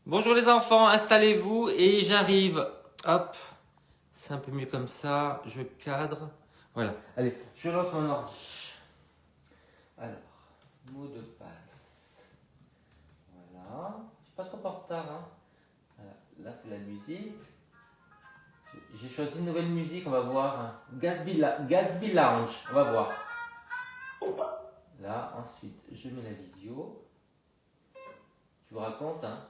Bonjour les enfants, installez-vous et j'arrive. Hop, c'est un peu mieux comme ça, je cadre. Voilà, allez, je lance mon ordi. Alors, mot de passe. Voilà, je suis pas trop en retard. Hein. Voilà. Là, c'est la musique. J'ai choisi une nouvelle musique, on va voir. Hein. Gatsby Lounge, on va voir. Là, ensuite, je mets la visio. Tu vous racontes, hein.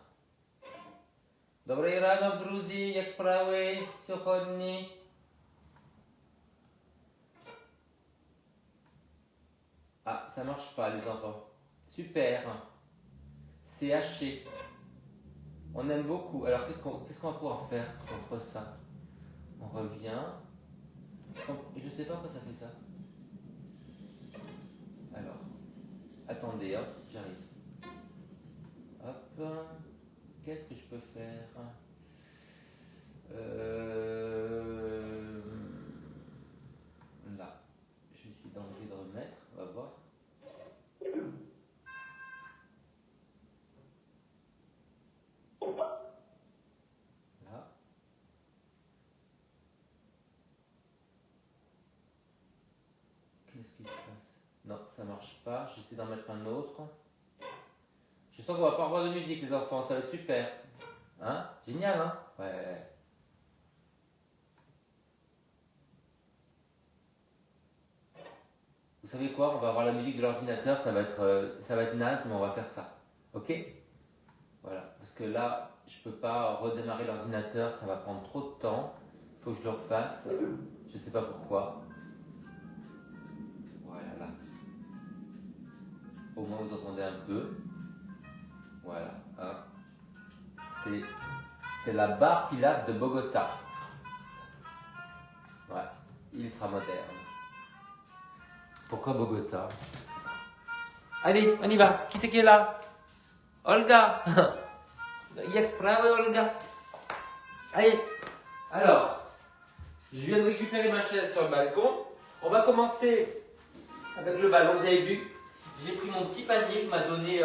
Добрий ранок, друзі, як справи сьогодні? Ah, ça marche pas les enfants. Super. C'est haché. On aime beaucoup. Alors qu'est-ce qu'on va pouvoir faire contre ça? On revient. Je sais pas pourquoi ça fait ça. Alors, attendez, hop, j'arrive. Hop. Qu'est-ce que je peux faire? Là. Je vais essayer d'enlever, de remettre. On va voir. Là. Qu'est-ce qui se passe? Non, ça marche pas. J'essaie d'en mettre un autre. Je sens qu'on va pas avoir de musique, les enfants. Ça va être super. Hein? Génial, hein? Ouais. Vous savez quoi? On va avoir la musique de l'ordinateur. Ça va être naze, mais on va faire ça. Ok? Voilà. Parce que là, je peux pas redémarrer l'ordinateur. Ça va prendre trop de temps. Il faut que je le refasse. Je sais pas pourquoi. Voilà, là. Au moins, vous entendez un peu. Voilà. Hein. C'est la barre Pilate de Bogota. Ouais, ultra moderne. Pourquoi Bogota? Allez, on y va. Qui c'est qui est là? Olga. Jak sprawy, Olga? Allez. Alors, je viens de récupérer ma chaise sur le balcon. On va commencer avec le ballon. Vous avez vu? J'ai pris mon petit panier que m'a donné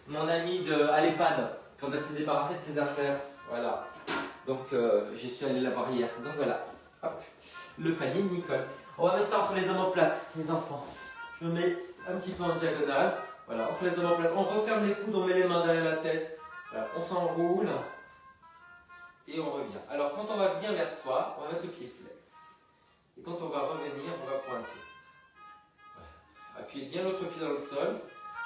mon ami à l'EHPAD quand elle s'est débarrassée de ses affaires. Voilà. Donc, je suis allé la voir hier. Donc voilà. Hop. Le panier de Nicole. On va mettre ça entre les omoplates, les enfants. Je me mets un petit peu en diagonale. Voilà, entre les omoplates. On referme les coudes, on met les mains derrière la tête. Voilà, on s'enroule. Et on revient. Alors, quand on va venir vers soi, on va mettre le pied flex. Et quand on va revenir, on va pointer. Voilà. Appuyez bien l'autre pied dans le sol.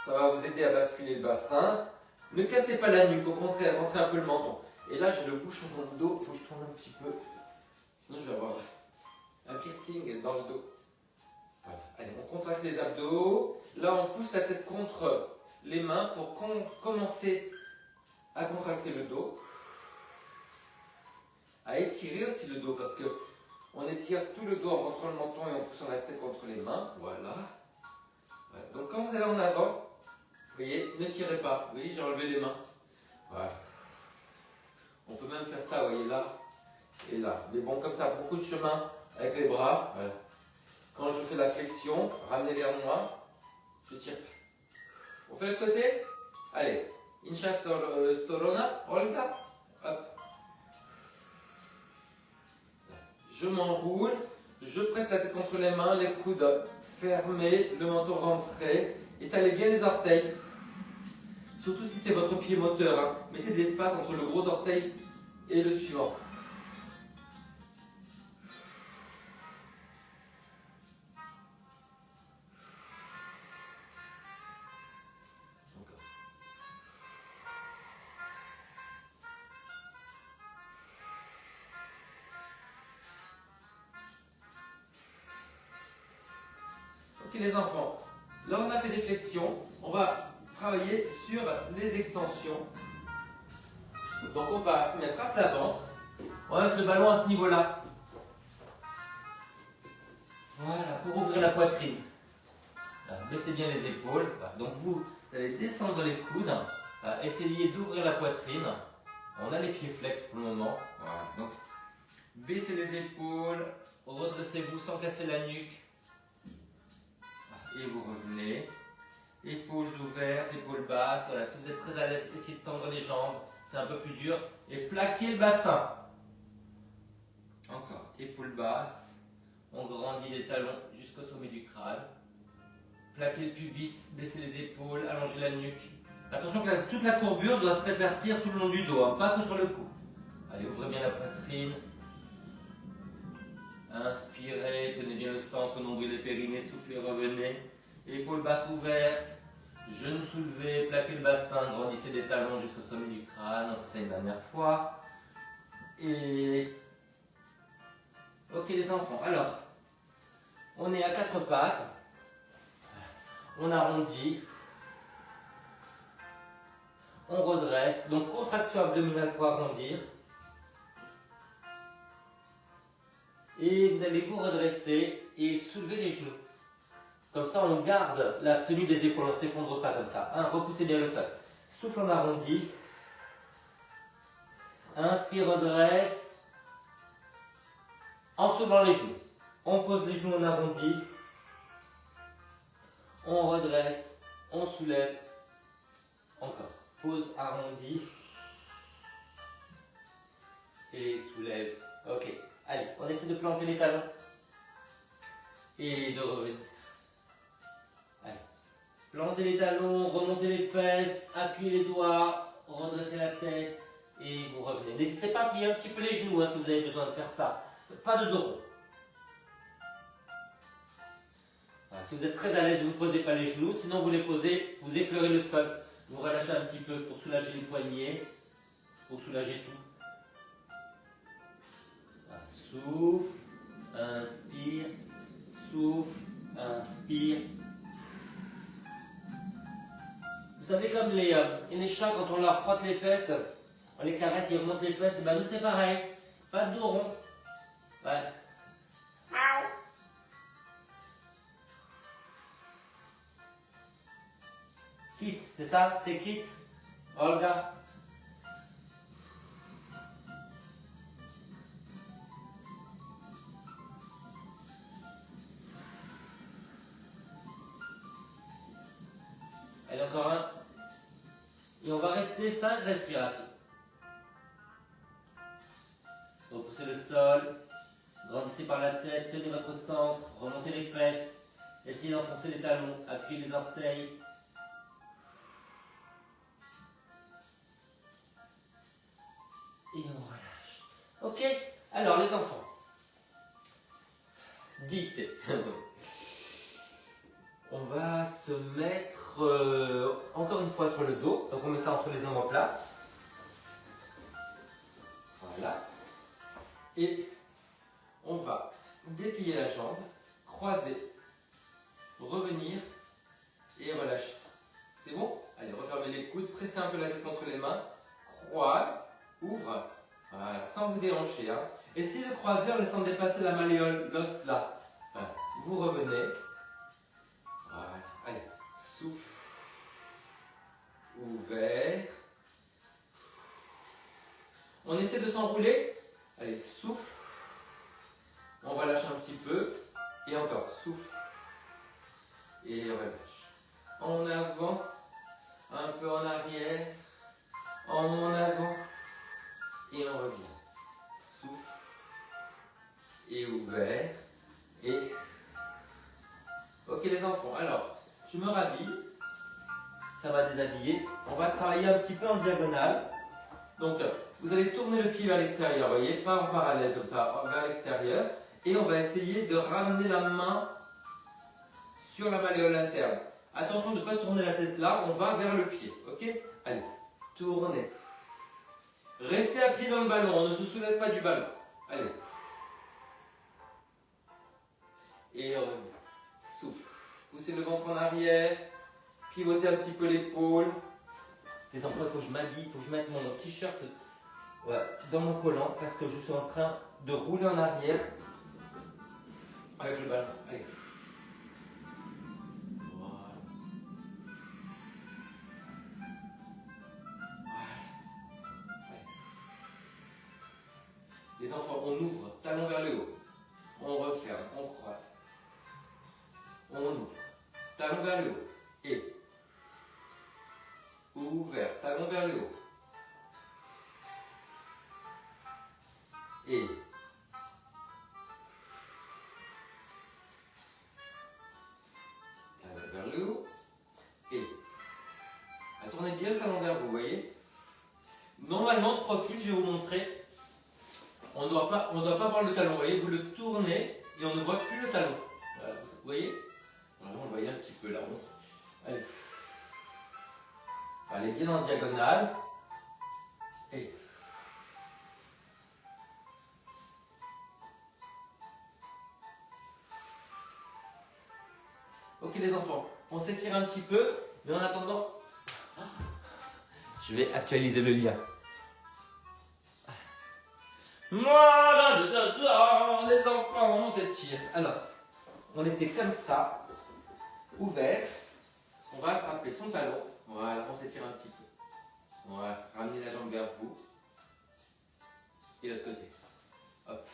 Ça va vous aider à basculer le bassin. Ne cassez pas la nuque, au contraire, rentrez un peu le menton. Et là, j'ai le bouchon dans le dos. Il faut que je tourne un petit peu. Sinon, je vais avoir un piercing dans le dos. Voilà. Allez, on contracte les abdos. Là, on pousse la tête contre les mains pour commencer à contracter le dos. À étirer aussi le dos parce que on étire tout le dos en rentrant le menton et en poussant la tête contre les mains. Voilà. Voilà. Donc, quand vous allez en avant, vous voyez, ne tirez pas. Vous voyez, j'ai enlevé les mains. Voilà. On peut même faire ça, vous voyez, là et là. Mais bon, comme ça, beaucoup de chemin avec les bras. Voilà. Quand je fais la flexion, ramenez vers moi, je tire. On fait le côté? Allez. Incha storona, Olga. Hop. Je m'enroule, je presse la tête contre les mains, les coudes fermés, le menton rentré. Étalez bien les orteils. Surtout si c'est votre pied moteur. Hein. Mettez de l'espace entre le gros orteil et le suivant. Ok les enfants, là on a fait des flexions, on va travailler sur les extensions. Donc on va se mettre à plat ventre, on va mettre le ballon à ce niveau-là. Voilà, pour ouvrir la poitrine. Voilà, baissez bien les épaules. Voilà, donc vous allez descendre les coudes, voilà, essayez d'ouvrir la poitrine. On a les pieds flex pour le moment. Voilà, donc baissez les épaules, redressez-vous sans casser la nuque. Et vous revenez, épaules ouvertes, épaules basses. Voilà. Si vous êtes très à l'aise, essayez de tendre les jambes, c'est un peu plus dur. Et plaquez le bassin. Encore, épaules basses. On grandit les talons jusqu'au sommet du crâne. Plaquez le pubis, baissez les épaules, allongez la nuque. Attention que toute la courbure doit se répartir tout le long du dos, hein, pas que sur le cou. Allez, ouvrez bien la poitrine. Inspirez, tenez bien le centre, nombril et périnée, soufflez, revenez. Épaules basses ouvertes, genoux soulevés, plaquez le bassin, grandissez les talons jusqu'au sommet du crâne. On fait ça une dernière fois. Et... Ok les enfants, alors, on est à quatre pattes. On arrondit. On redresse. Donc contraction abdominale pour arrondir. Et vous allez vous redresser et soulever les genoux. Comme ça, on garde la tenue des épaules, on ne s'effondre pas comme ça. Repoussez bien le sol. Souffle en arrondi. Inspire, redresse. En soulevant les genoux. On pose les genoux en arrondi. On redresse. On soulève. Encore. Pose arrondi. Et soulève. Ok. Allez, on essaie de planter les talons. Et de revenir. Allez. Plantez les talons, remontez les fesses, appuyez les doigts, redressez la tête et vous revenez. N'hésitez pas à plier un petit peu les genoux si vous avez besoin de faire ça. Pas de dos rond. Voilà, si vous êtes très à l'aise, vous ne posez pas les genoux. Sinon, vous les posez, vous effleurez le sol. Vous relâchez un petit peu pour soulager les poignets, pour soulager tout. Voilà, souffle, inspire, souffle, inspire. Vous savez, comme les chats, quand on leur frotte les fesses, on les caresse, ils remontent les fesses, et ben nous c'est pareil. Pas de dos rond. Ouais. Quitte, c'est ça? C'est quitte? Olga? Allez, encore un. Et on va rester 5 respirations. Repoussez le sol. Grandissez par la tête. Tenez votre centre. Remontez les fesses. Essayez d'enfoncer les talons. Appuyez les orteils. Et on relâche. Ok. Alors, les enfants. Dictée. On va se mettre encore une fois sur le dos. Donc on met ça entre les omoplates. Voilà. Et on va déplier la jambe, croiser, revenir et relâcher. C'est bon? Allez, refermez les coudes, pressez un peu la tête contre les mains. Croise, ouvre. Voilà, sans vous déhancher. Hein. Essayez de croiser en laissant dépasser la malléole, l'os là. Voilà. Vous revenez. Voilà. Allez, souffle. Ouvert. On essaie de s'enrouler. Allez, souffle. On relâche un petit peu. Et encore, souffle. Et relâche. En avant. Un peu en arrière. En avant. Et on revient. Souffle. Et ouvert. Et... Ok les enfants, alors, je me rhabille. Ça va déshabiller. On va travailler un petit peu en diagonale. Donc, vous allez tourner le pied vers l'extérieur, vous voyez, pas en parallèle comme ça, vers l'extérieur. Et on va essayer de ramener la main sur la malléole interne. Attention de ne pas tourner la tête là, on va vers le pied, ok? Allez, tournez. Restez appuyé dans le ballon, on ne se soulève pas du ballon. Allez. Et revenez. Souffle. Poussez le ventre en arrière. Pivotez un petit peu l'épaule. Les enfants, il faut que je m'habille, il faut que je mette mon t-shirt dans mon collant parce que je suis en train de rouler en arrière avec le ballon. Allez. Voilà. Allez. Les enfants, on ouvre, talon vers le haut. On referme, on croise. On ouvre, talon vers le haut. Et ouvert, talon vers le haut. Et vers le haut. Et tournez bien le talon vers vous, voyez. Normalement, de profil, je vais vous montrer. On ne doit pas voir le talon, vous voyez. Vous le tournez et on ne voit plus le talon. Voilà, vous voyez. Vraiment, on le voyait un petit peu là. Allez. Allez bien en diagonale. Et ok les enfants, on s'étire un petit peu, mais en attendant, je vais actualiser le lien. Voilà, les enfants, on s'étire. Alors, on était comme ça, ouvert. On va attraper son talon. Voilà, on s'étire un petit peu. Voilà, ramenez la jambe vers vous. Et l'autre côté. Hop.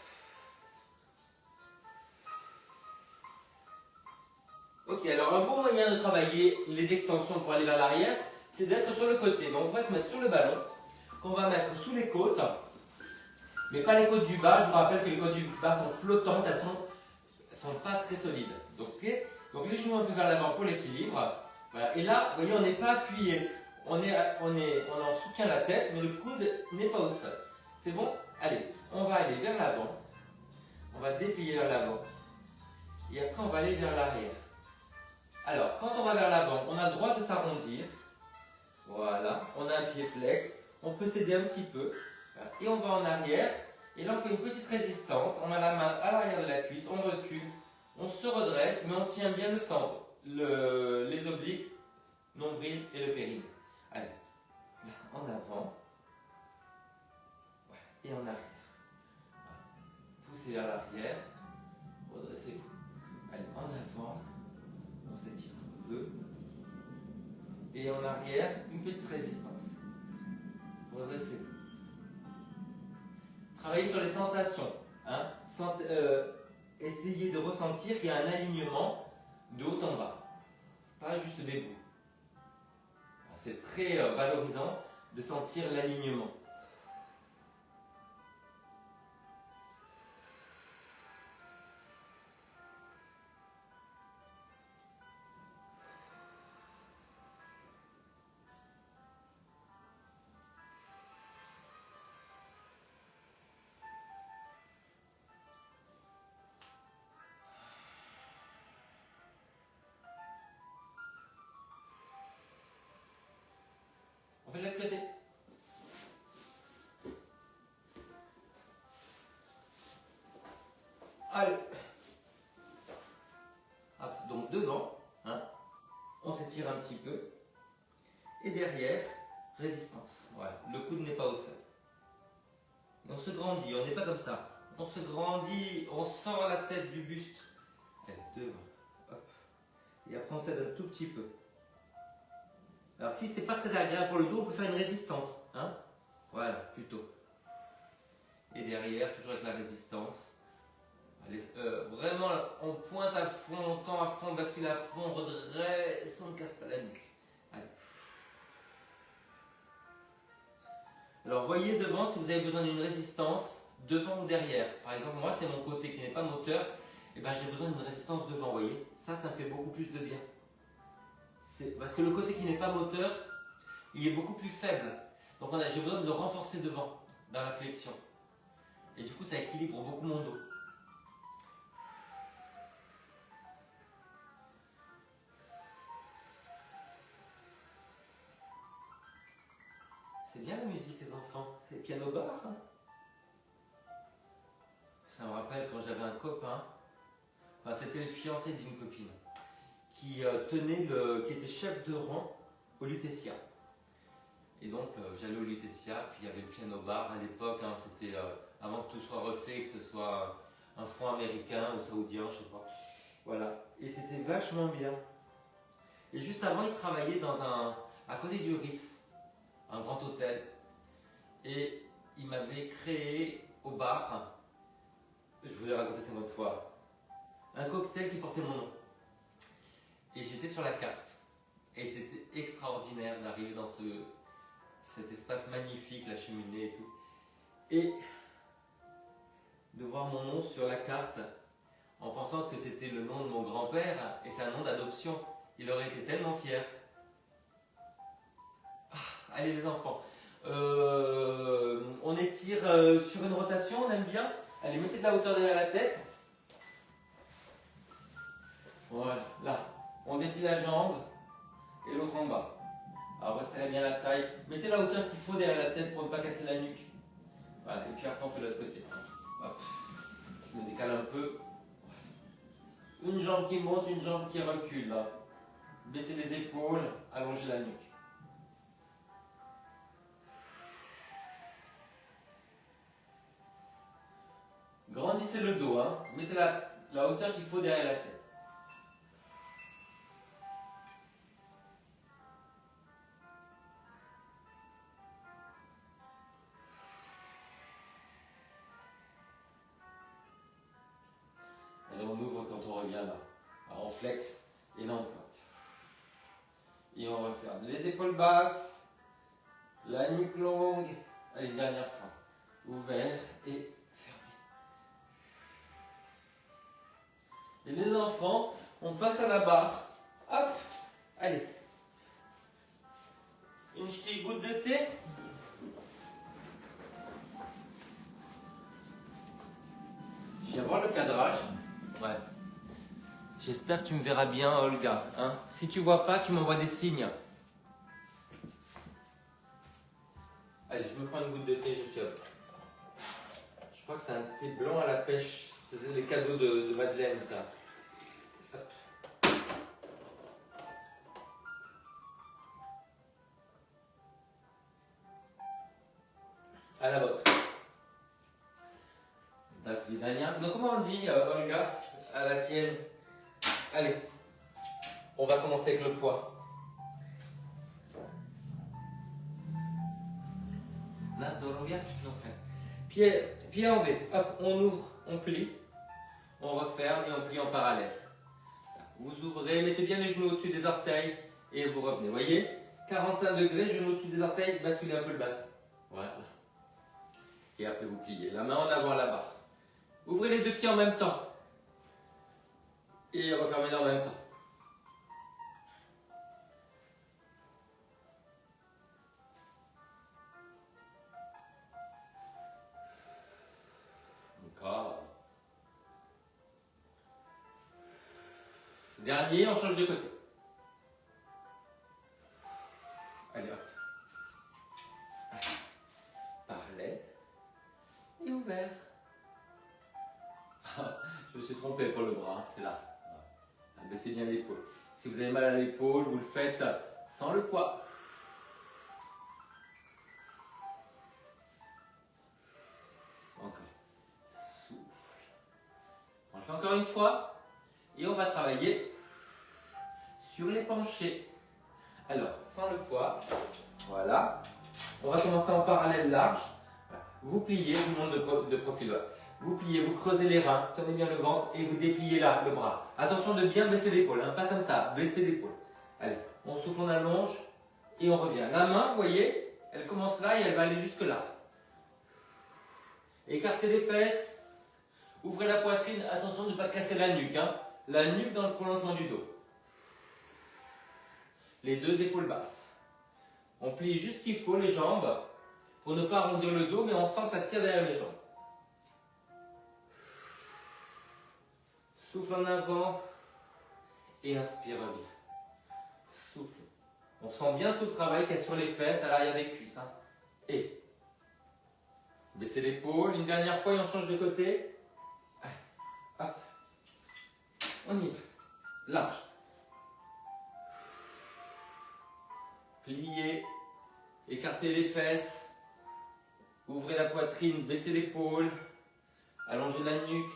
Ok, alors un bon moyen de travailler les extensions pour aller vers l'arrière, c'est d'être sur le côté. Donc on va se mettre sur le ballon, qu'on va mettre sous les côtes, mais pas les côtes du bas. Je vous rappelle que les côtes du bas sont flottantes, elles sont pas très solides. Donc, okay. Donc les genoux un peu vers l'avant pour l'équilibre. Voilà. Et là, vous voyez, on n'est pas appuyé. On en soutient la tête, mais le coude n'est pas au sol. C'est bon? Allez, on va aller vers l'avant. On va déplier vers l'avant. Et après, on va aller vers l'arrière. Alors, quand on va vers l'avant, on a le droit de s'arrondir. Voilà, on a un pied flex. On peut s'aider un petit peu. Voilà. Et on va en arrière. Et là, on fait une petite résistance. On a la main à l'arrière de la cuisse. On recule. On se redresse, mais on tient bien le centre. Les obliques, nombril et le périnée. Allez, en avant. Voilà. Et en arrière. Voilà. Poussez vers l'arrière. Redressez-vous. Allez, en avant. On s'étire un peu. Et en arrière, une petite résistance. Redressez-vous. Travaillez sur les sensations. Hein. Essayez de ressentir qu'il y a un alignement de haut en bas. Pas juste des bouts. C'est très valorisant de sentir l'alignement. On fait de l'autre côté. Allez. Hop, donc devant, hein, on s'étire un petit peu. Et derrière, résistance. Voilà, le coude n'est pas au sol. Et on se grandit, on n'est pas comme ça. On se grandit, on sort la tête du buste. Allez, devant. Hop. Et après, on s'aide un tout petit peu. Alors si c'est pas très agréable pour le dos, on peut faire une résistance. Hein, voilà, plutôt. Et derrière, toujours avec la résistance. Allez, vraiment, on pointe à fond, on tend à fond, on bascule à fond, on redresse, on ne casse pas la nuque. Allez. Alors voyez devant si vous avez besoin d'une résistance, devant ou derrière. Par exemple, moi c'est mon côté qui n'est pas moteur, et ben j'ai besoin d'une résistance devant, vous voyez. Ça me fait beaucoup plus de bien. Parce que le côté qui n'est pas moteur, il est beaucoup plus faible. Donc j'ai besoin de le renforcer devant, dans la flexion. Et du coup ça équilibre beaucoup mon dos. C'est bien la musique les enfants, c'est le piano bar. Hein, ça me rappelle quand j'avais un copain, enfin, c'était le fiancé d'une copine, qui qui était chef de rang au Lutetia. Et donc j'allais au Lutetia, puis il y avait le piano bar à l'époque, hein, c'était avant que tout soit refait, que ce soit un fonds américain ou saoudien, je sais pas. Voilà, et c'était vachement bien. Et juste avant, il travaillait à côté du Ritz, un grand hôtel. Et il m'avait créé au bar, je voulais raconter ça une autre fois, un cocktail qui portait mon nom. Et j'étais sur la carte. Et c'était extraordinaire d'arriver dans cet espace magnifique, la cheminée et tout. Et de voir mon nom sur la carte en pensant que c'était le nom de mon grand-père et c'est un nom d'adoption. Il aurait été tellement fier. Ah, allez les enfants, on étire sur une rotation, on aime bien. Allez, mettez de la hauteur derrière la tête. Voilà, là, on déplie la jambe et l'autre en bas. Alors resserrez bien la taille, mettez la hauteur qu'il faut derrière la tête pour ne pas casser la nuque. Voilà, et puis après on fait l'autre côté. Hop. Je me décale un peu. Une jambe qui monte, une jambe qui recule. Là. Baissez les épaules, allongez la nuque. Grandissez le dos, hein. Mettez la hauteur qu'il faut derrière la tête. Allez, on ouvre quand on revient là. Alors, on flex et là on pointe. Et on referme. Les épaules basses, la nuque longue. Allez, dernière fois. Ouvert et fermé. Et les enfants, on passe à la barre. Hop, allez. Une petite goutte de thé. Je viens voir le cadrage. Ouais. J'espère que tu me verras bien, Olga. Hein, si tu vois pas, tu m'envoies des signes. Allez, je me prends une goutte de thé, je suis à vous. Je crois que c'est un thé blanc à la pêche. C'est les cadeaux de Madeleine, ça. Hop. À la vôtre. Davidania. Donc, comment on dit, Olga, à la tienne? Allez, on va commencer avec le poids. Nas Dorovia, non, pied en V. Hop, on ouvre, on plie, on referme et on plie en parallèle. Vous ouvrez, mettez bien les genoux au-dessus des orteils et vous revenez. Vous voyez, 45 degrés, genoux au-dessus des orteils, basculez un peu le bassin. Voilà. Et après vous pliez. La main en avant à la barre. Ouvrez les deux pieds en même temps. Et refermez-les en même temps. Encore. Dernier, on change de côté. Allez hop. Parallèle. Et ouvert. Je me suis trompé pour le bras, c'est là. Baissez bien l'épaule. Si vous avez mal à l'épaule, vous le faites sans le poids. Encore. Souffle. On le fait encore une fois. Et on va travailler sur les penchés. Alors, sans le poids. Voilà. On va commencer en parallèle large. Vous pliez, je vous montre de profil. Vous pliez, vous creusez les reins, tenez bien le ventre et vous dépliez là, le bras. Attention de bien baisser l'épaule, hein, pas comme ça, baissez l'épaule. Allez, on souffle, on allonge et on revient. La main, vous voyez, elle commence là et elle va aller jusque là. Écartez les fesses, ouvrez la poitrine, attention de ne pas casser la nuque. Hein. La nuque dans le prolongement du dos. Les deux épaules basses. On plie juste ce qu'il faut les jambes pour ne pas arrondir le dos, mais on sent que ça tire derrière les jambes. Souffle en avant et inspire, revient. Souffle. On sent bien tout le travail qu'il y a sur les fesses, à l'arrière des cuisses. Hein. Et baissez l'épaule, une dernière fois et on change de côté. Allez, hop. On y va. Large. Pliez. Écartez les fesses. Ouvrez la poitrine, baissez l'épaule. Allongez la nuque.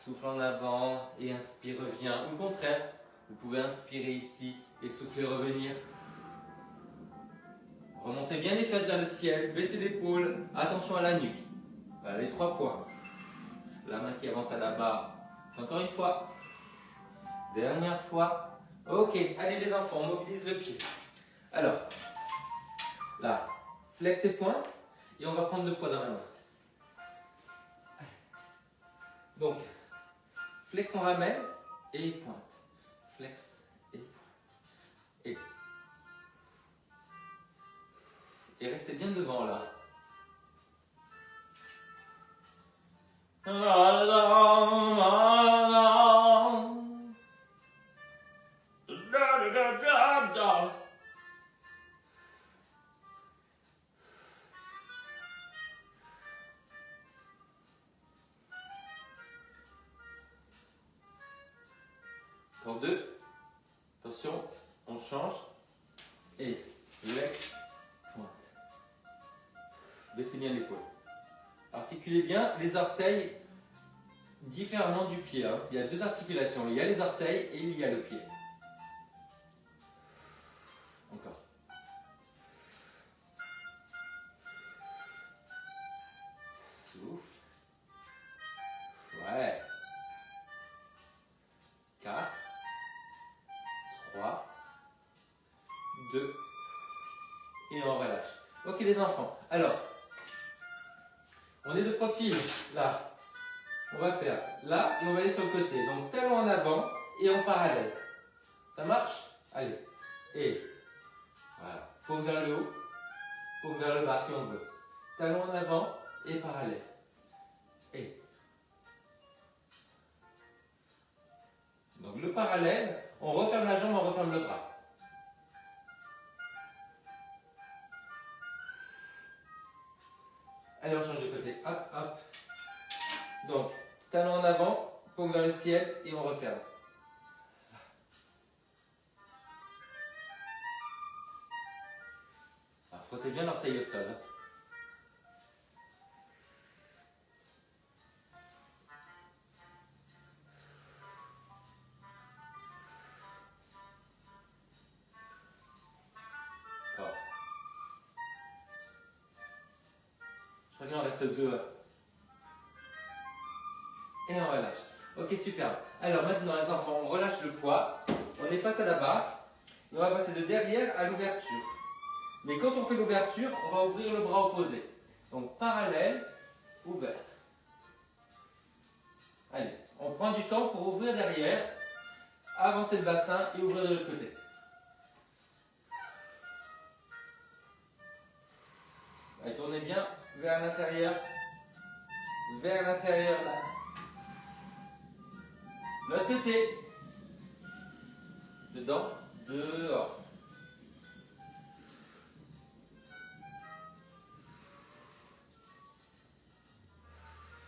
Souffle en avant et inspire, revient. Ou le contraire, vous pouvez inspirer ici et souffler, revenir. Remontez bien les fesses vers le ciel, baissez l'épaule, attention à la nuque. Voilà les 3 points. La main qui avance à la barre. Encore une fois. Dernière fois. Ok, allez les enfants, on mobilise le pied. Alors, là, flex et pointe. Et on va prendre le poids dans la main. Donc, flexion ramène et pointe. Flex et pointe. Et restez bien devant là. Encore deux. Attention, on change. Et flex, pointe. Baissez bien l'épaule. Articulez bien les orteils différemment du pied. Hein. Il y a deux articulations. Il y a les orteils et il y a le pied. Encore. Souffle. Ouais. 4, 3, 2, et on relâche. Ok les enfants, alors, on est de profil, là. On va faire là et on va aller sur le côté. Donc talon en avant et en parallèle. Ça marche? Allez. Et voilà. Paume vers le haut, paume vers le bas si on veut. Talon en avant et parallèle. Et. Donc le parallèle, on referme la jambe, on referme le bras. Allez, on change de côté. Hop, hop. Donc, talon en avant, paume vers le ciel et on referme. Alors, frottez bien l'orteil au sol. Hein. Encore. Je crois qu'il en reste deux. Et on relâche. Ok, super. Alors maintenant les enfants, on relâche le poids. On est face à la barre. Et on va passer de derrière à l'ouverture. Mais quand on fait l'ouverture, on va ouvrir le bras opposé. Donc parallèle, ouvert. Allez, on prend du temps pour ouvrir derrière, avancer le bassin et ouvrir de l'autre côté. Allez, tournez bien vers l'intérieur. Vers l'intérieur là. L'autre côté. Dedans, dehors.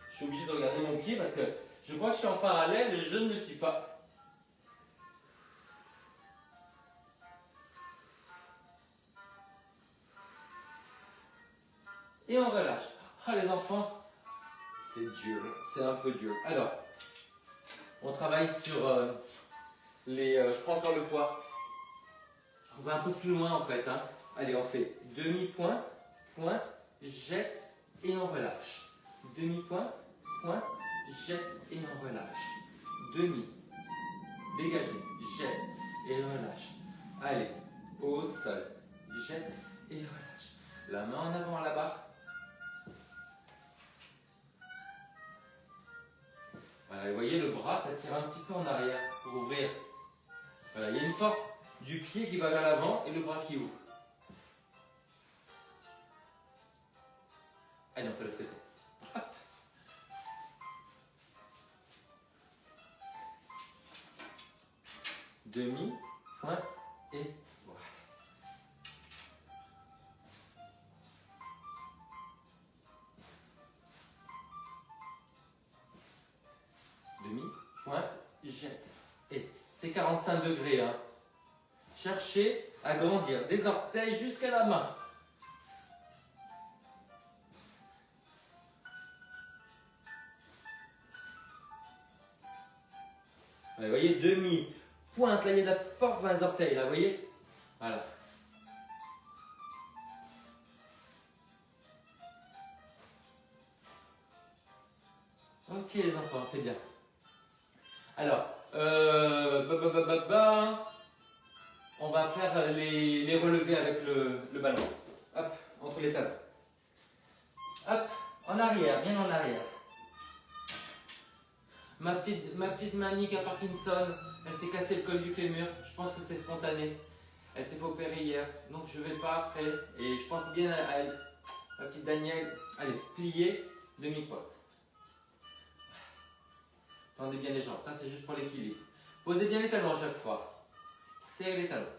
Je suis obligé de regarder mon pied parce que je crois que je suis en parallèle et je ne le suis pas. Et on relâche. Ah les enfants, c'est dur, c'est un peu dur. Alors, on travaille sur je prends encore le poids. On va un peu plus loin en fait. Hein. Allez, on fait demi-pointe, pointe, jette et on relâche. Demi-pointe, pointe, jette et on relâche. Demi, dégagez, jette et relâche. Allez, au sol, jette et relâche. La main en avant à la barre. Voilà, vous voyez le bras, ça tire un petit peu en arrière pour ouvrir. Voilà, il y a une force du pied qui va vers l'avant et le bras qui ouvre. Allez, on fait l'autre côté. Hop. Demi, pointe et voilà. Demi, pointe, jette. Et c'est 45 degrés. Hein. Cherchez à grandir des orteils jusqu'à la main. Vous voyez, demi, pointe, là il y a de la force dans les orteils, là, vous voyez? Voilà. Ok les enfants, c'est bien. Alors, on va faire les relevés avec le ballon. Hop, entre les talons. Hop, en arrière, bien en arrière. Ma petite mamie qui a Parkinson, elle s'est cassé le col du fémur. Je pense que c'est spontané. Elle s'est fait opérer hier, donc je vais pas après. Et je pense bien à elle. Ma petite Danielle, allez, plier, demi-pointe. Tendez bien les jambes, ça c'est juste pour l'équilibre. Posez bien les talons à chaque fois. Serrez les talons.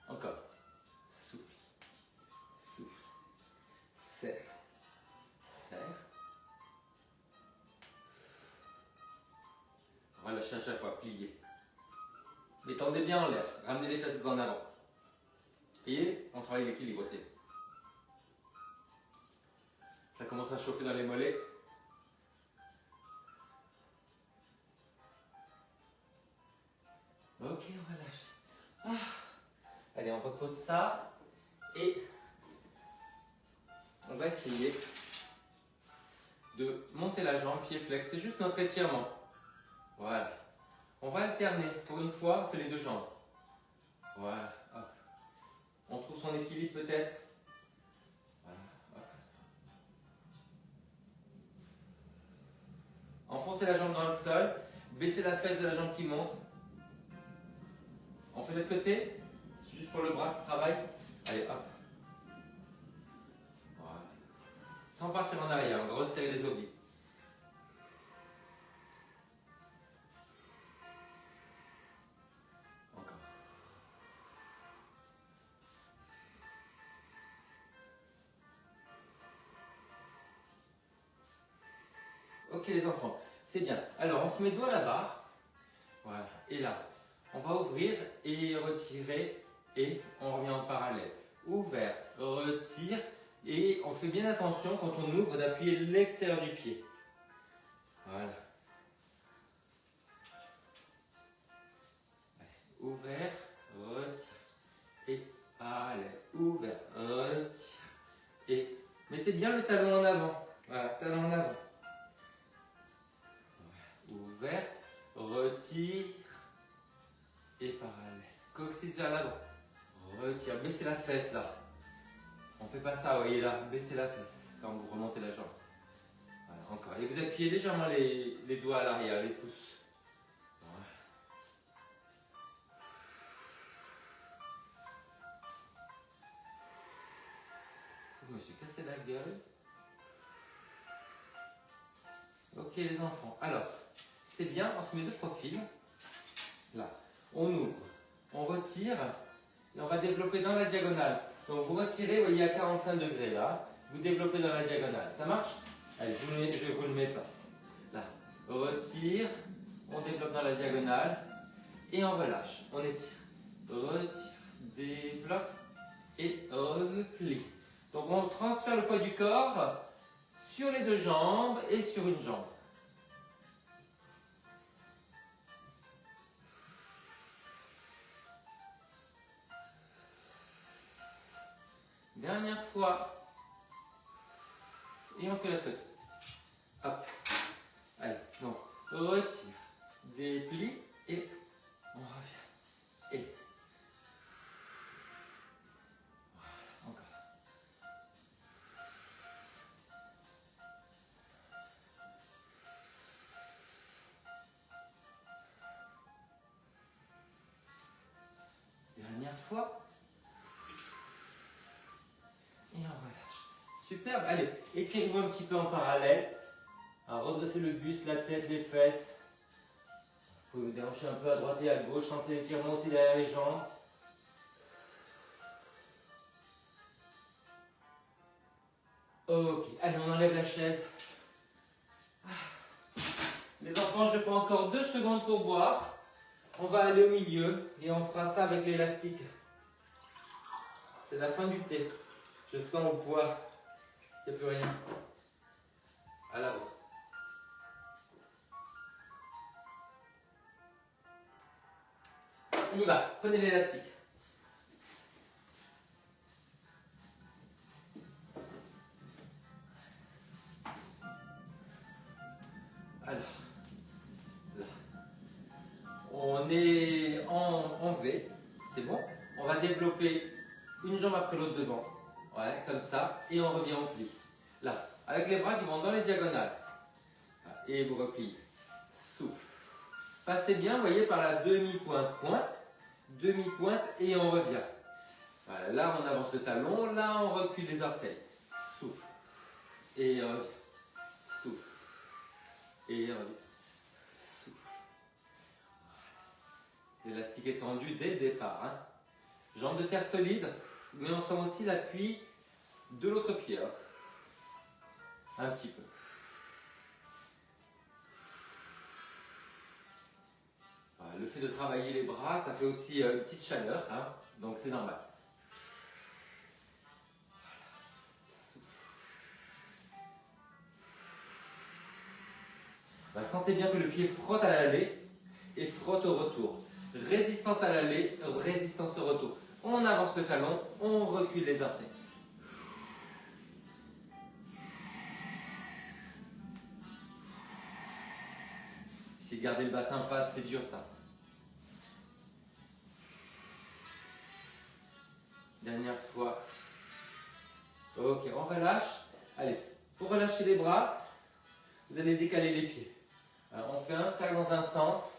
Encore. Souffle. Souffle. Serre. Serre. Relâchez à chaque fois, pliez. Mais tendez bien en l'air, ramenez les fesses en avant. Et on travaille l'équilibre aussi. Ça commence à chauffer dans les mollets. Ok, on relâche. Allez, on repose ça. Et on va essayer de monter la jambe, pied flex. C'est juste notre étirement. Voilà. On va alterner. Pour une fois, on fait les deux jambes. Voilà. Hop. On trouve son équilibre peut-être. Voilà. Hop. Enfoncez la jambe dans le sol. Baissez la fesse de la jambe qui monte. On fait de l'autre côté. Juste pour le bras qui travaille. Allez, hop. Voilà. Sans partir en arrière. On va resserrer les obliques. Encore. Ok les enfants, c'est bien. Alors on se met dos à la barre. Voilà. Et là, on va ouvrir et retirer. Et on revient en parallèle. Ouvert, retire. Et on fait bien attention quand on ouvre d'appuyer l'extérieur du pied. Voilà. Allez, ouvert, retire. Et allez, ouvert, retire. Et mettez bien le talon en avant. Voilà, talon en avant. Ouvert, retire. Et parallèle. Coccyx vers l'avant. Retire, baissez la fesse là. On fait pas ça, vous voyez là, baissez la fesse quand vous remontez la jambe. Voilà, encore. Et vous appuyez légèrement les doigts à l'arrière, les pouces. Voilà. Je me suis cassé la gueule. Ok les enfants, alors, c'est bien, on se met de profil. Là, on ouvre, on retire et on va développer dans la diagonale. Donc vous retirez, vous voyez à 45 degrés là, vous développez dans la diagonale. Ça marche? Allez, je vous le mets face. Là, retire, on développe dans la diagonale et on relâche. On étire, retire, développe et replie. Donc on transfère le poids du corps sur les deux jambes et sur une jambe. Dernière fois. Et on fait la côte. Hop. Allez, donc, retire, déplie et on revient. Et. Voilà, encore. Dernière fois. Et on relâche. Superbe. Allez, étirez-vous un petit peu en parallèle. Alors, redressez le buste, la tête, les fesses. Vous pouvez vous déhancher un peu à droite et à gauche. Sentez l'étirement aussi derrière les jambes. Ok, allez, on enlève la chaise. Les enfants, je prends encore 2 secondes pour boire. On va aller au milieu et on fera ça avec l'élastique. C'est la fin du thé. Je sens au poids. Il n'y a plus rien. À la vôtre. On y va. Prenez l'élastique. Alors, là. On est en V. C'est bon. On va développer une jambe après l'autre devant. Ouais, comme ça. Et on revient au pli. Là, avec les bras qui vont dans les diagonales. Et vous repliez. Souffle. Passez bien, vous voyez, par la demi-pointe, pointe. Demi-pointe et on revient. Voilà, là, on avance le talon. Là, on recule les orteils. Souffle. Et on revient. Souffle. Et on revient. Souffle. L'élastique est tendu dès le départ. Hein. Jambes de terre solide, mais on sent aussi l'appui de l'autre pied. Hein. Un petit peu. Voilà, le fait de travailler les bras, ça fait aussi une petite chaleur, hein, donc c'est normal. Voilà. Sentez bien que le pied frotte à l'aller et frotte au retour. Résistance à l'aller, résistance au retour. On avance le talon, on recule les orteils. Essayez de garder le bassin en face, c'est dur ça. Dernière fois. Ok, on relâche. Allez, pour relâcher les bras, vous allez décaler les pieds. Alors, on fait un cercle dans un sens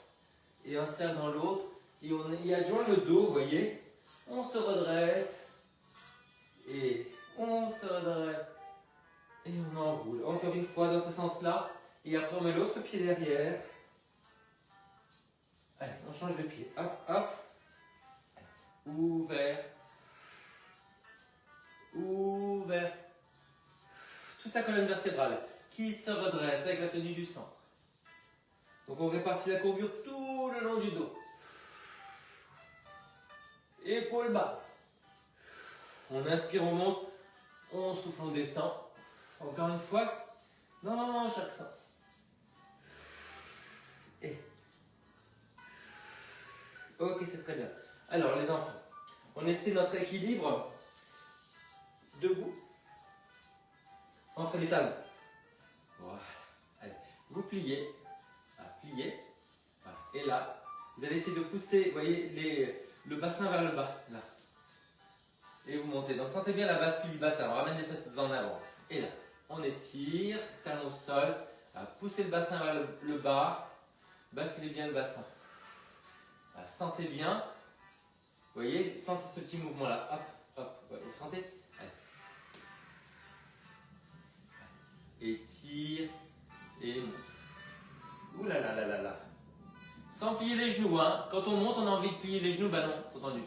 et un cercle dans l'autre. Et on y adjoint le dos, vous voyez. On se redresse. Et on se redresse. Et on enroule. Encore une fois dans ce sens-là. Et après, on met l'autre pied derrière. Allez, on change de pied. Hop, hop. Ouvert. Ouvert. Toute la colonne vertébrale qui se redresse avec la tenue du centre. Donc on répartit la courbure tout le long du dos. Épaules basses. On inspire, on monte. On souffle, on descend. Encore une fois. Dans chaque sens. Et. Ok, c'est très bien. Alors les enfants, on essaie notre équilibre debout entre les talons. Voilà. Allez, vous pliez. Pliez. Voilà. Et là, vous allez essayer de pousser, vous voyez, le bassin vers le bas. Là. Et vous montez. Donc sentez bien la bascule du bassin. On ramène les fesses en avant. Et là, on étire, talon au sol. Voilà. Poussez le bassin vers le bas. Basculez bien le bassin. Voilà. Sentez bien. Vous voyez, sentez ce petit mouvement-là. Hop, hop. Ouais, vous sentez? Allez. Étire et monte. Ouh là là là là là. Sans plier les genoux, hein. Quand on monte, on a envie de plier les genoux, bah non, c'est entendu.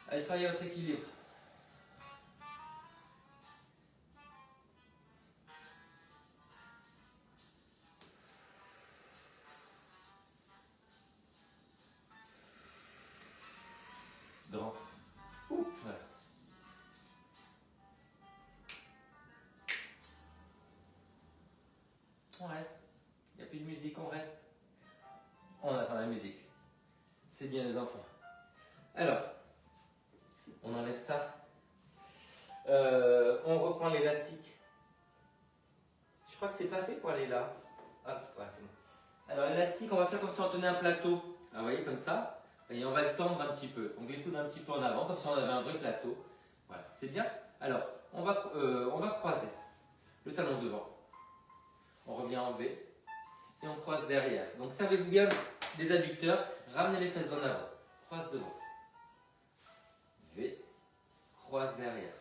Allez, travaillez votre équilibre. Grand. Ouh, voilà. On reste. Il n'y a plus de musique, on reste. On attend la musique. C'est bien les enfants. Alors, on enlève ça. On reprend l'élastique. Je crois que c'est pas fait pour aller là. Hop, voilà, c'est bon. Alors l'élastique, on va faire comme si on tenait un plateau. Ah, vous voyez, comme ça. Et on va le tendre un petit peu. On met le coude un petit peu en avant, comme si on avait un vrai plateau. Voilà, c'est bien. Alors, on va croiser le talon devant. On revient en V. Et on croise derrière. Donc servez-vous bien des adducteurs. Ramenez les fesses en avant. Croise devant. V. Croise derrière.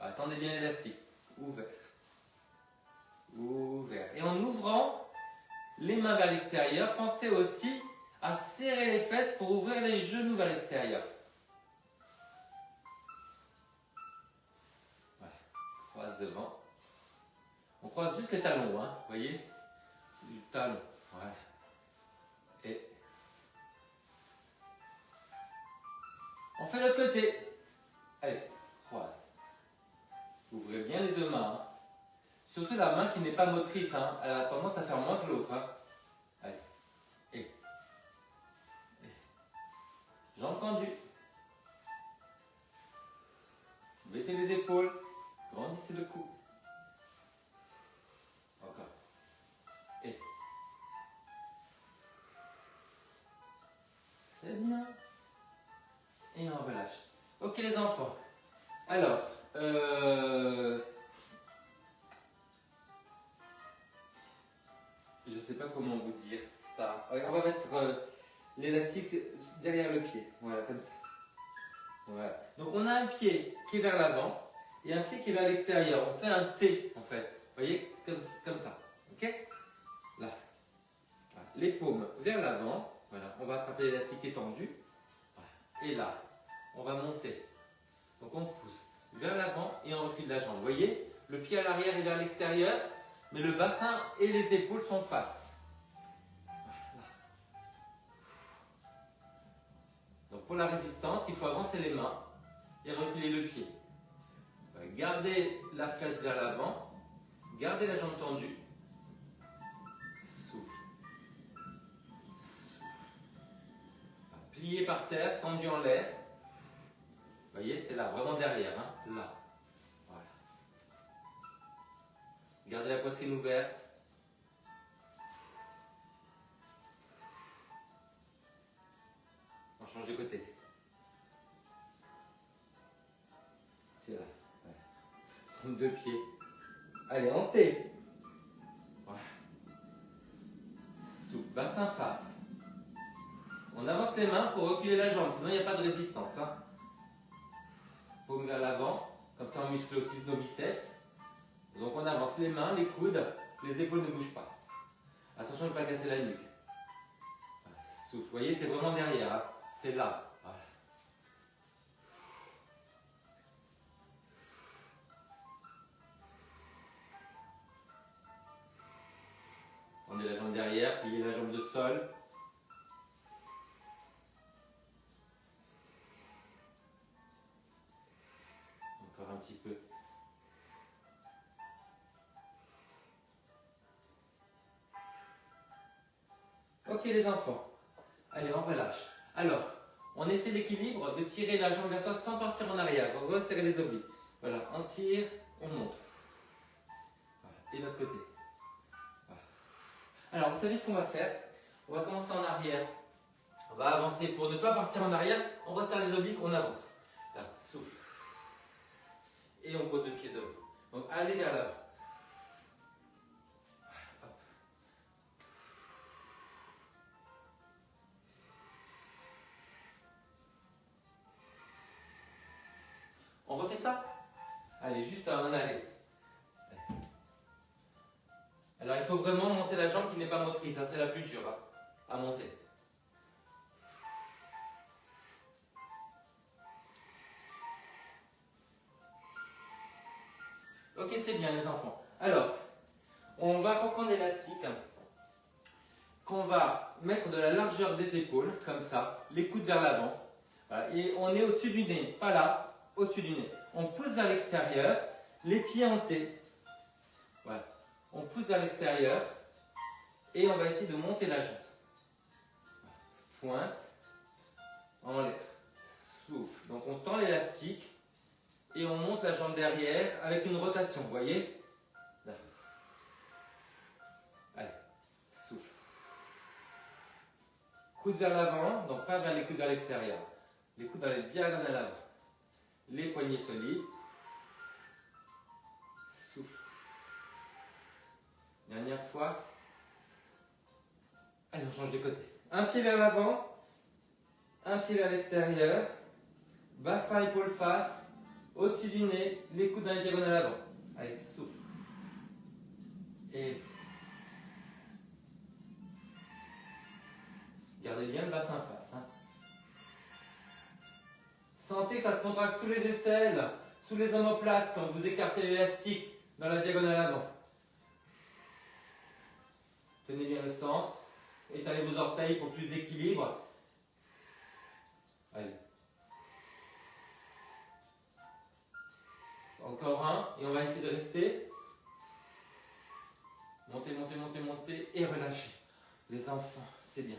Attendez bien l'élastique. Ouvert. Ouvert. Et en ouvrant les mains vers l'extérieur, pensez aussi à serrer les fesses pour ouvrir les genoux vers l'extérieur. Voilà. Croise devant. On croise juste les talons, hein. Vous voyez? Du talon. Voilà. Et on fait l'autre côté. Allez, croise. Ouvrez bien les deux mains. Hein. Surtout la main qui n'est pas motrice. Hein. Elle a tendance à faire moins que l'autre. Hein. Allez. Et. Jambes tendues. Baissez les épaules. Grandissez le cou. Encore. Et. les enfants. Alors, je sais pas comment vous dire ça. Ouais, on va mettre l'élastique derrière le pied. Voilà, comme ça. Voilà. Donc on a un pied qui est vers l'avant et un pied qui est vers l'extérieur. On fait un T en fait. Vous voyez, comme ça. Ok? Là. Voilà. Les paumes vers l'avant. Voilà. On va attraper l'élastique étendu. Voilà. Et là, on va monter. Donc on pousse vers l'avant et on recule la jambe. Vous voyez, le pied à l'arrière est vers l'extérieur, mais le bassin et les épaules sont face. Voilà. Donc pour la résistance, il faut avancer les mains et reculer le pied. Gardez la fesse vers l'avant, gardez la jambe tendue. Souffle. Souffle. Plié par terre, tendu en l'air. Vous voyez, c'est là, vraiment derrière, hein, là. Voilà. Gardez la poitrine ouverte. On change de côté. C'est là. Ouais. 32 pieds. Allez, en T. Voilà. Souffle, bassin face. On avance les mains pour reculer la jambe, sinon il n'y a pas de résistance. Hein. Paume vers l'avant, comme ça on muscle aussi nos biceps. Donc on avance les mains, les coudes, les épaules ne bougent pas. Attention de ne pas casser la nuque. Voilà. Souffle, vous voyez, c'est vraiment derrière, hein. C'est là. Voilà. Tendez la jambe derrière, pliez la jambe de sol. Encore un petit peu. Ok les enfants. Allez, on relâche. Alors, on essaie l'équilibre de tirer la jambe vers soi sans partir en arrière. On resserre les obliques. Voilà, on tire, on monte. Voilà. Et l'autre côté. Voilà. Alors, vous savez ce qu'on va faire? On va commencer en arrière. On va avancer pour ne pas partir en arrière. On resserre les obliques, on avance. Là, souffle. Et on pose le pied devant. Donc, allez vers l'avant. On refait ça? Allez, juste en aller. Alors, il faut vraiment monter la jambe qui n'est pas motrice. Ça, c'est la plus dure, hein, à monter. Ok, c'est bien les enfants. Alors, on va reprendre l'élastique qu'on va mettre de la largeur des épaules, comme ça, les coudes vers l'avant. Voilà, et on est au-dessus du nez, pas là, au-dessus du nez. On pousse vers l'extérieur, les pieds en T. Voilà. On pousse vers l'extérieur et on va essayer de monter la jambe. Pointe, en l'air, souffle. Donc on tend l'élastique et on monte la jambe derrière avec une rotation, vous voyez? Là. Allez, souffle. Coude vers l'avant, donc pas vers les coudes vers l'extérieur. Les coudes dans les diagonales avant. Les poignets solides. Souffle. Dernière fois. Allez, on change de côté. Un pied vers l'avant, un pied vers l'extérieur. Bassin, épaule, face. Au-dessus du nez, les coudes dans les diagonales avant. Allez, souffle. Et gardez bien le bassin face. Hein. Sentez que ça se contracte sous les aisselles, sous les omoplates quand vous écartez l'élastique dans la diagonale avant. Tenez bien le centre. Étalez vos orteils pour plus d'équilibre. Allez. Encore un. Et on va essayer de rester. Montez, montez, montez, montez. Et relâchez. Les enfants, c'est bien.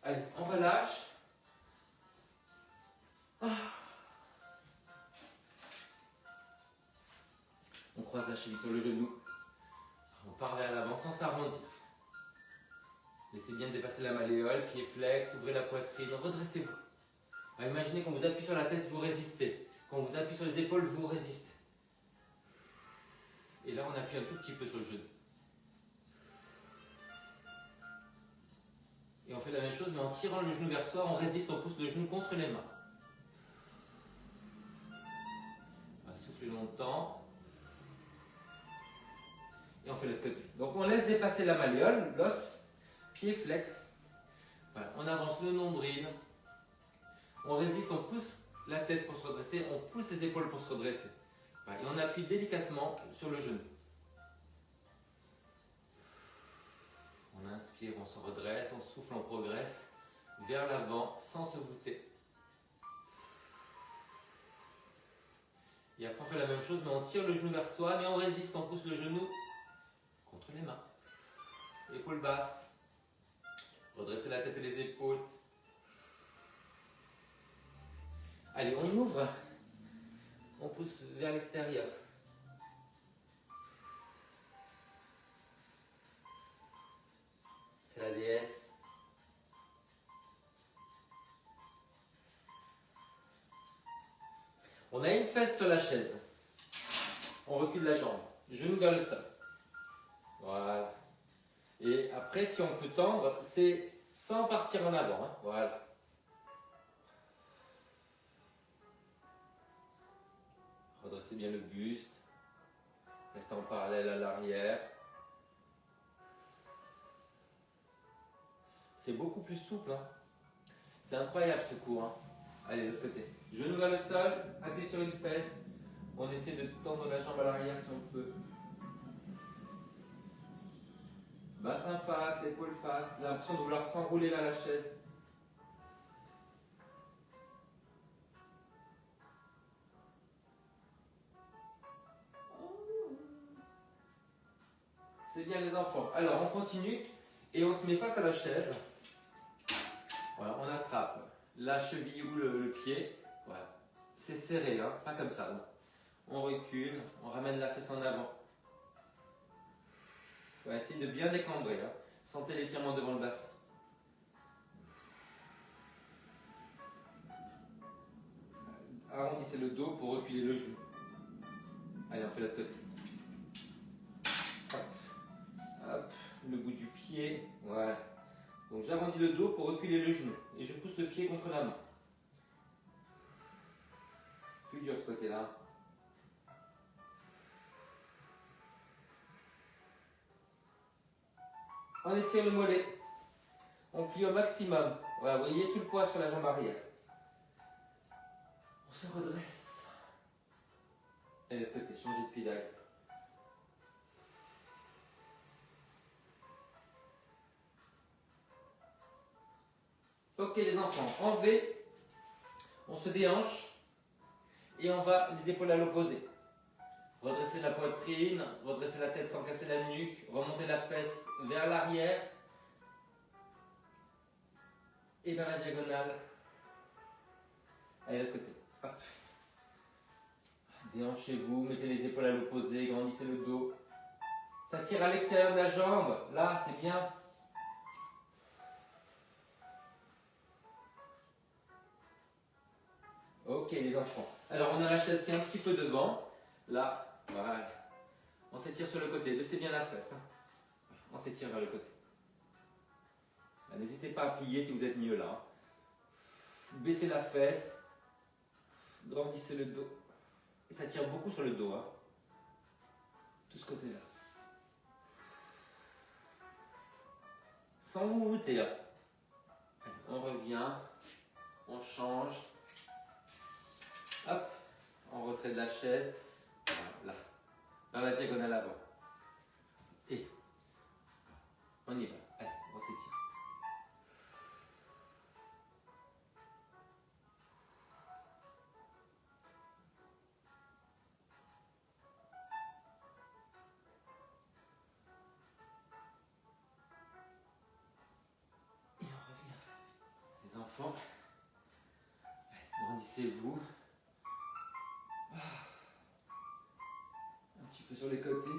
Allez, on relâche. On croise la cheville sur le genou. On part vers l'avant sans s'arrondir. Laissez bien dépasser la malléole, pied flex, ouvrez la poitrine, redressez-vous. Alors, imaginez qu'on vous appuie sur la tête, vous résistez. Quand on vous appuie sur les épaules, vous résistez. Et là, on appuie un tout petit peu sur le genou. Et on fait la même chose, mais en tirant le genou vers soi, on résiste, on pousse le genou contre les mains. On va souffler longtemps. Et on fait l'autre côté. Donc on laisse dépasser la malléole, l'os, pied flex. Voilà, on avance le nombril. On résiste, on pousse la tête pour se redresser, on pousse les épaules pour se redresser. Voilà, et on appuie délicatement sur le genou. On inspire, on se redresse, on souffle, on progresse vers l'avant sans se voûter. Et après on fait la même chose, mais on tire le genou vers soi, mais on résiste, on pousse le genou contre les mains. Épaules basses. Redressez la tête et les épaules. Allez, on ouvre. On pousse vers l'extérieur. C'est la déesse. On a une fesse sur la chaise. On recule la jambe. Genou vers le sol. Voilà. Et après, si on peut tendre, c'est sans partir en avant. Hein. Voilà. Redressez bien le buste. Restez en parallèle à l'arrière. C'est beaucoup plus souple. Hein. C'est incroyable ce cours. Hein. Allez, de l'autre côté. Genou vers le sol, appuyez sur une fesse. On essaie de tendre la jambe à l'arrière si on peut. Bassin face, épaule face. L'impression de vouloir s'enrouler vers la chaise. C'est bien les enfants. Alors on continue et on se met face à la chaise. Voilà, on attrape la cheville ou le pied. Voilà. C'est serré, hein, pas comme ça. Non. On recule, on ramène la fesse en avant. On va essayer de bien décambrer. Hein. Sentez l'étirement devant le bassin. Arrondissez le dos pour reculer le genou. Allez, on fait l'autre côté. Hop. Hop. Le bout du pied. Voilà. Donc j'arrondis le dos pour reculer le genou. Et je pousse le pied contre la main. Plus dur ce côté-là. On étire le mollet. On plie au maximum. Voilà, vous voyez tout le poids sur la jambe arrière. On se redresse. Et de côté, changez de pied derrière. Ok les enfants, en V, on se déhanche et on va les épaules à l'opposé. Redresser la poitrine, redresser la tête sans casser la nuque, remonter la fesse vers l'arrière et vers la diagonale. Allez, de l'autre côté. Hop. Déhanchez-vous, mettez les épaules à l'opposé, grandissez le dos. Ça tire à l'extérieur de la jambe. Là, c'est bien. Ok les enfants. Alors on a la chaise qui est un petit peu devant. Là, voilà. On s'étire sur le côté. Laissez bien la fesse. Hein. On s'étire vers le côté. N'hésitez pas à plier si vous êtes mieux là. Baissez la fesse. Grandissez le dos. Et ça tire beaucoup sur le dos. Hein. Tout ce côté-là. Sans vous voûter. Hein. On revient. On change. Hop. En retrait de la chaise. Voilà. Dans la diagonale avant. Et on y va. Allez, on s'étire. Et on revient. Les enfants, grandissez-vous. Un petit peu sur les côtés.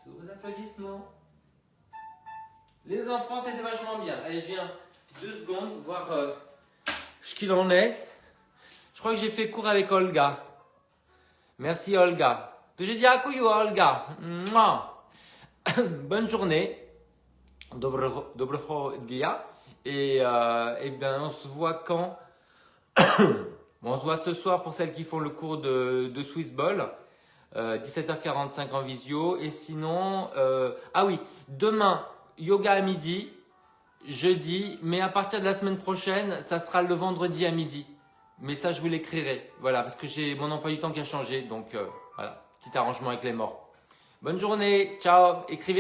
Sous vos applaudissements. Les enfants, c'était vachement bien. Allez, je viens 2 secondes voir ce qu'il en est. Je crois que j'ai fait court avec Olga. Merci Olga. J'ai dit à couillou Olga. Mouah. Bonne journée. Dobro dia. Et bien, on se voit quand? Bon, on se voit ce soir pour celles qui font le cours de Swiss Ball. 17h45 en visio. Et sinon, ah oui, demain, yoga à midi, jeudi, mais à partir de la semaine prochaine, ça sera le vendredi à midi. Mais ça, je vous l'écrirai. Voilà, parce que j'ai mon emploi du temps qui a changé. Donc, voilà, petit arrangement avec les morts. Bonne journée, ciao, écrivez.